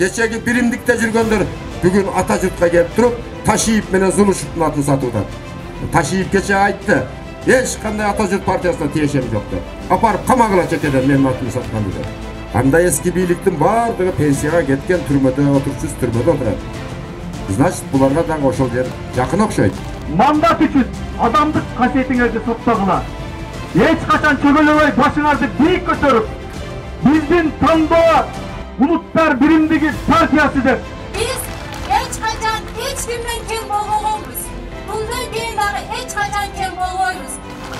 Geçeki birimdikte жүргөндөр бүгүn Атажұртқа келип туруп, Ташиев менен Зулушевдин атын сатууда. Ташиев кече айтты, эч кандай Атажұрт партиясына тиешем жок деп. Апарып камагыла чекеден менин атымды саткан деп. Анда эски бийликтин бардыгы пенсияга кеткен, түрмөдө отурчусуз түрмөдө отурат. Значит, буларга дагы ошол жер жакын окшойт. Мандат үчүн адамдык касиетиңерди соттогула. Эч качан чөгөлөбөй башыңарды бийик көтөрүп, биздин тандоо Улуттар Биримдиги партиясы деп. Биз эч качан эч кимден кем болбогонбуз. Bundan keyin dagы эч качан кем болбойбуз.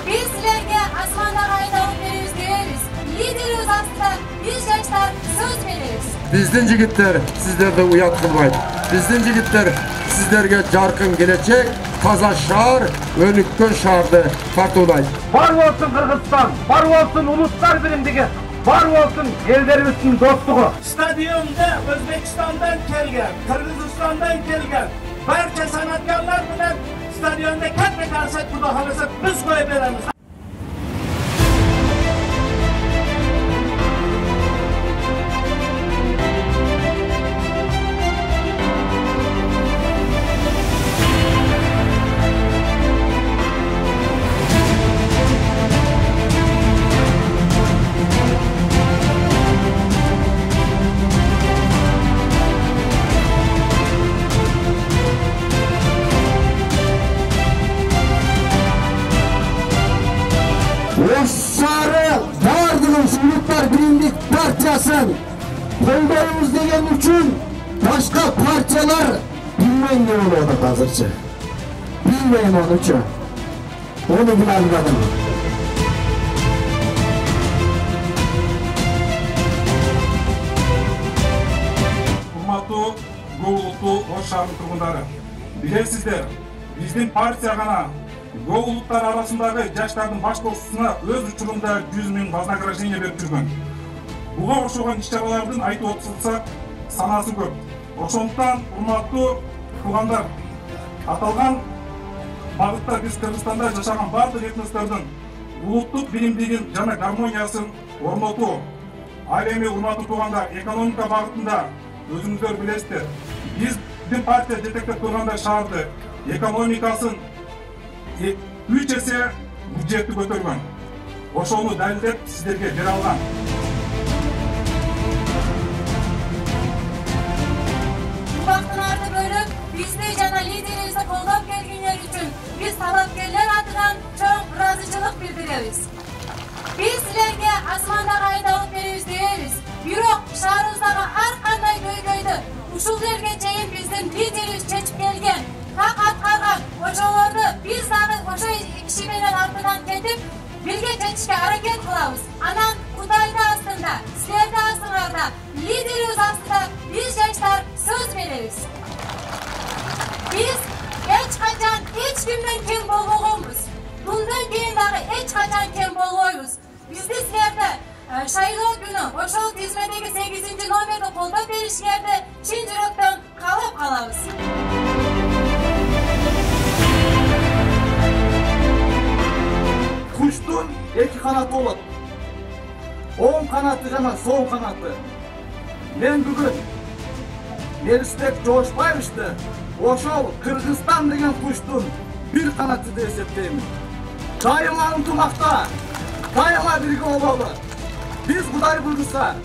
Биз силерге асмандагы айдалып беребиз дебейбиз. Лидерибиз астында биз жаштар сөз беребиз. Биздин жигиттер сиздерди уят кылбайт. Биздин жигиттер сиздерге жаркын келечек, таза шаар, өнүккөн шаарды тартуулайт. Бар болсун Кыргызстан, бар болсун Улуттар Биримдиги, бар болsun ellerimizin dostluğu. Stadyumda Özbekistan'dan kelgen, Kırgızistan'dan kelgen, barcha sanatkarlar bilan stadionda katta konsert mudohalasi biz qo'yib beramiz. Şaары бардыгыбыз Улуттар Биримдик партиясын колдойбуз деген үчүн башка партиялар билбейм не болуп атат азырчы. Билбейм онучу. Onu bilе албадым. Урматтуу Улуттуу Ош шаарынын тургундары, билесиздер, биздин партия гана улуттар арасындагы жаштардын баш коосусуна өз учурунда 100 000 вознаграждение берип жүргөн. Буга окшогон иш-чаралардын айтып отурсак, санасы көп. Ошондуктан, урматтуу туугандар, аталган багытта биз Кыргызстанда жашаган бардык этностордун улуттук биримдигин жана гармониясын орнотуу. Ал эми урматтуу туугандар, экономика багытында өзүңүздөр билесиздер. Биздин партия жетектеп турганда шаарды экономикасын 3 есе бюджетти көтөргөн. Ошону далилдеп сиздерге бере алган. Убактыңарды бөлүп, бизди жана лидерибизди колдоп келгендер үчүн биз талапкерлер атынан чоң ыраазычылык билдиребиз. Биз силерге асмандагы айды алып беребиз дебейбиз. Бирок шаарыбыздагы ар кандай көйгөйдү ушул жерге чейин биздин лидерибиз чечип келген. Так аткарган ошолорду биз дагы ошо киши менен артынан кетип бирге чечишке аракет кылабыз. Анан Кудайдын астында, силердин астыңарда, лидерибиз астында биз жаштар сөз беребиз. Биз эч качан эч кимден кем болбогонбуз. Bundan keyin dagы эч качан кем болбойбуз. Бизди силерде шайлоо күнү ошол тизмедеги 8-номерди колдоп беришкерди чын жүрөктөн каалап калабыз. Kuştun iki kanatı olur. 10 kanatı jana sol kanatı. Men bugün Melisbek Joşbayevichti oşol Kırgızstan degen kuştun bir kanatı dep esepteymin. Daima ынтымакта, daima birge bolалы. Biz Kuday buyrsa,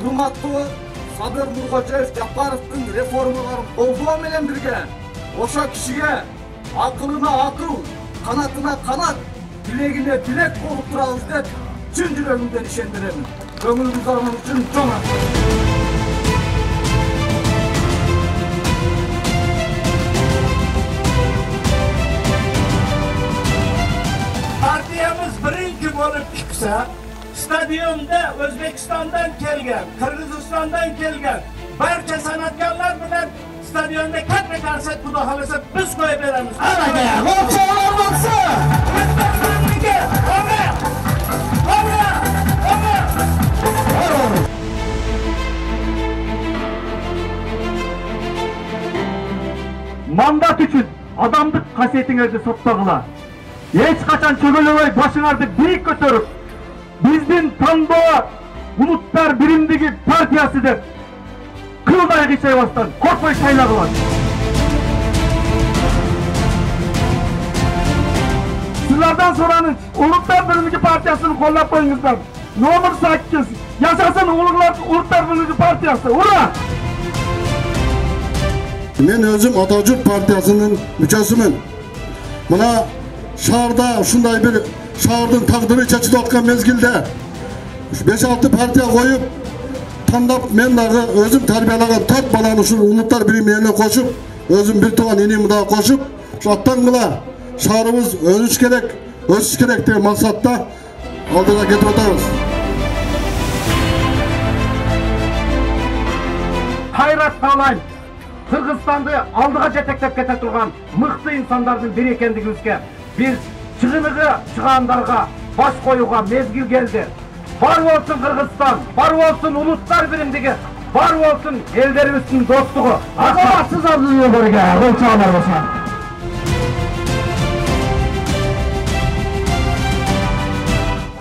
урматтуу Садыр Нуркожоев Жапаровдун реформаларын колдоо менен бирге ошо кишиге акылына акыл, канатына канат, билегине билек болуп турабыз деп чын жүрөгүмдөн ишендиремин. Көңүлүңүз арман үчүн чоң рахмат. Partiyamiz birinchi bo'lib chiqsa, stadionda O'zbekistondan kelgan, Qirg'izistondan kelgan barcha san'atkorlar bilan stadionda katta konsert mudohalasi biz qo'yib beramiz. Anaga, qo'shinglar bo'lsin. Mandat üçün adamdık kasiyetiңерди соттогула. Эч качан чөгөлөбөй башыңарды бийик көтөрүп, биздин тандоо Улуттар Биримдиги партиясы деп kılday kıyçaymastan, korkmay sayladılar. Sizlerden soranız, Ulutlar Birliği Partiyası'nı kollap koyunuzlar. Ne olursa hakkınız. Yaşasın Ulutlar Birliği Partiyası. Ura! Men özüm Atatürk Partiyasının müchasiman. Mana şaharda şunday bir şahardın taqdiri chechilib atgan mezgilde 5-6 partiya qo'yib tanlab men dagı özüm tarbiyalagan 4 balani shu Ulutlar Birliği'ne qo'shib, özüm bir tuğan enemi daha qo'shib, shu attangıla şaharımız o'sish kerak degan maqsadda oldiga ketib o'tamiz. Hayrat sağlayın. Kırgızstan'da aldığa jeteklep kete turgan mıқты insanların biri ekendігімізге bir çıgınığı çıganlarga baş koyuğa mezgil geldi. Var olsun Kırgızstan, var olsun Ulutlar Birliği, var olsun ellerimizin dostluğu. Akılatsız adlıyor bölge, rol çağlar olsa.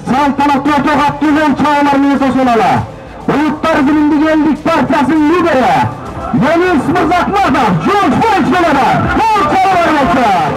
Saltanatlı otokat düzen çağlarını sosunala. Ulutlar Birliği geldik parçasının lideri. Yeni Mırzaklar'da, George Floyd'lara, rol çağlar olsa.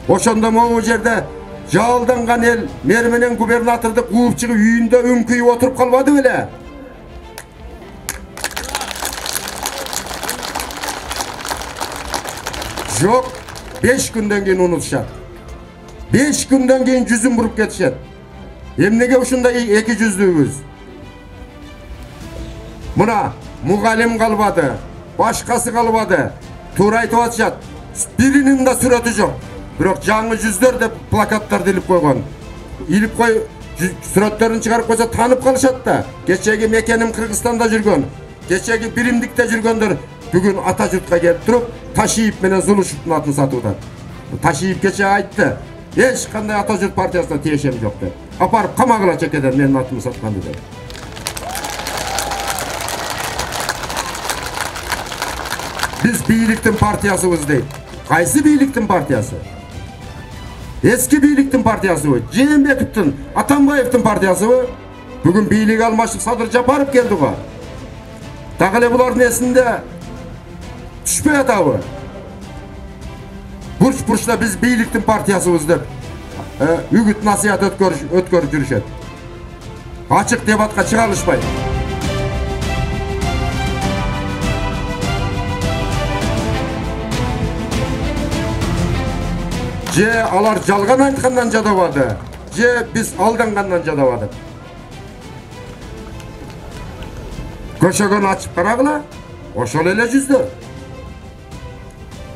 Oşonda moğu jerde jaalданған el mermenen gubernatordu кууп чыгып үйүндө үңкүйүп отуруп калбады беле. Жок, 5 күндөн кийин унутушат. 5 күндөн кийин жүзүн буруп кетишет. Эмнеге ушундай эки жүздүүбүз? Мына мугалим калбады, башкасы калбады. Туура айтып атышат. Биринин да сүрөтү жок. Бирок жаңы жүздөр деп плакаттарды илип койгон. Илип кой сүрөттөрүн чыгарып койсо таанып калышат да. Кечеги мекеним Кыргызстанда жүргөн, кечеги биримдикте жүргөндөр бүгүн Атажуртка келип туруп, Ташиев менен Зулушевдун атын сатып атат. Ташиев кече айтты, эч кандай Атажурт партиясына тиешем жок деп. Апарып камагыла чекеден менин атымды сатканды деп. Биз бийликтин партиясыбыз дейт. Кайсы бийликтин партиясы? Eski бийликтин партиясыбы? Жээнбековдун, Атамбаевдин партиясыбы? Бүгүн бийлик алмашып Садыр Жапаров келди го. Дагы эле булардын эсинде түшпөй атабы? Бурч-бурчта биз бийликтин партиясыбыз деп үгүт насыят өткөрүп жүрүшөт. Ачык дебатка чыга алышпайт. Же алар жалган айткандан жадабады, же биз алдангандан жадабадык. Көшөгөн ачып карагыла, ошол эле жүздөр.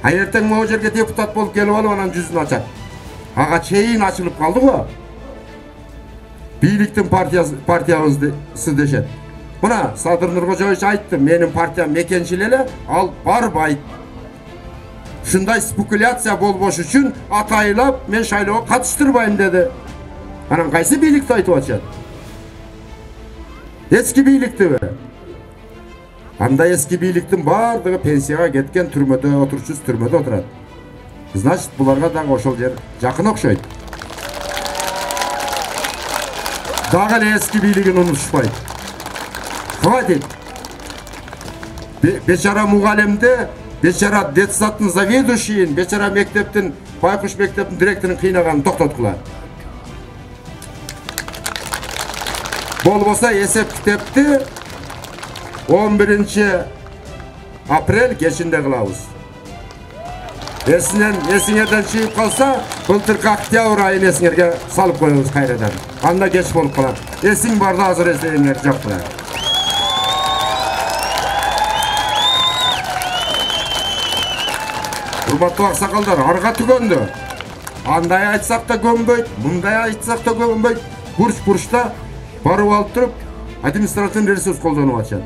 Эртең могу жерге депутат болуп келип алып анан жүзүн ачат. Ага чейин ачылып калды го. Бийликтин партиябызды дешет. Мына Садыр Нуркожоевич айтты, менин партиям мекенчил эле, ал барбайт. Шундай спекуляция болбош үчүн атайлап мен шайлоого катыштырбайм деди. Анан кайсы бийликти айтып атышат? Эски бийликтиби? Анда эски бийликтин бардыгы пенсияга кеткен, түрмөдө отурчусу түрмөдө отурат. Значит, буларга дагы ошол жер жакын окшойт. Дагы эле эски бийлигин унутушпайт. Хватит. Бечара мугалимди, бечара детсадтын заведующийин, бечара мектептин, байкуш мектептин директорун кыйнаганын токтоткула. Болбосо эсеп китепти 11 апрель кечинде кылабыз. Эсиңерден чыгып калса, былтыркы октябрь айын эсиңерге салып коебуз кайрадан. Анда кеч болуп калат. Эсиң барда азыр эсиңер жок беле. Урматтуу аксакалдар, арга түгөндү. Андай айтсак да көнбөйт, мындай айтсак да көнбөйт. Бурч-бурчта барып алып туруп, административный ресурс колдонуп атышат.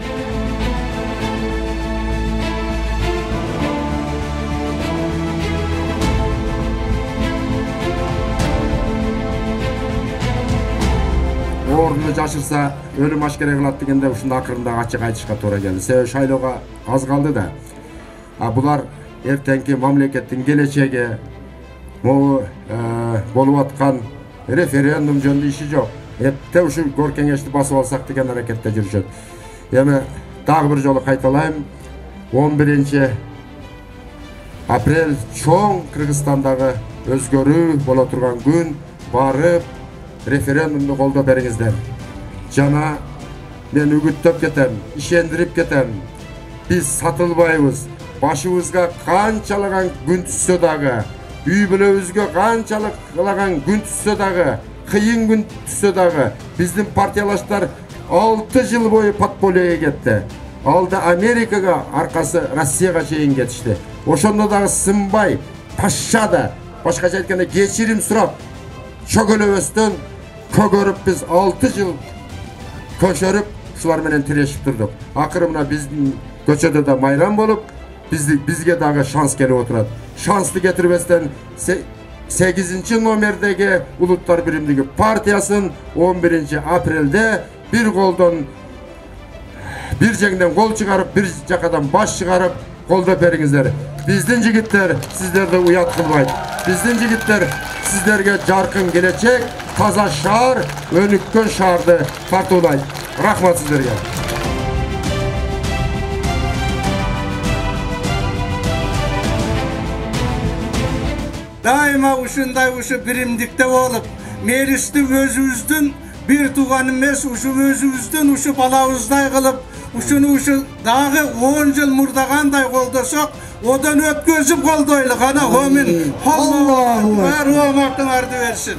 Орны аны жашырса өлүм ашкере кылат дегенде ушундай акырында ачык айтышка туура келди. Себеби шайлоого аз калды да. Булар эртеңки мамлекеттин келечеги, могу болуп аткан референдум жөнүндө иши жок. Эпте ушу кор кеңешти басып алсак деген аракетте жүрүшөт. Эми дагы бир жолу кайталайм. 11 апрель чоң Кыргызстандагы өзгөрүү боло турган күн. Барып референдумду колдоп бериңиздер. Жана мен үгүттөп кетем, ишендирип кетем. Биз сатылбайбыз. Башыбызга канчалаган күн түссө дагы, үй бүлөбүзгө канчалаган күн түссө дагы, кыйын күн түссө дагы, биздин партиялаштар 6 жыл бою подпольеге кетти. Алды Америкага, аркасы Россияга чейин кетишти. Ошондо дагы сынбай, пашчада, башкача айтканда кечирим сурап, чөгөлөбөстөн көгөрүп биз 6 жыл көчөрүп, ушулар менен тирешип турдук. Акыры мына биздин көчөдө да майрам болуп, бизге дагы шанс келип отурат. Шансты кетирбестен 8 номердеги Улуттар биримдиги партиясын 11 апрелде бир колдон бир жеңден кол чыгарып, бир жакадан баш чыгарып колдоп бериңиздер. Биздин жигиттер сиздерди уят кылбайт. Биздин жигиттер сиздерге жаркын келечек, таза шаар, өнүккөн шаарды тартуулайт. Рахмат сиздерге. Daima ушундай биримдикте болуп, мээристи өзүбүздүн бир тууган эмес, өзүбүздүн балабыздай кылып, ушуну дагы 10 жыл мурдагандай колдосок, одан өткөзүп колдойлу. Кана хомин. Аллаху акбар. Арды берсин.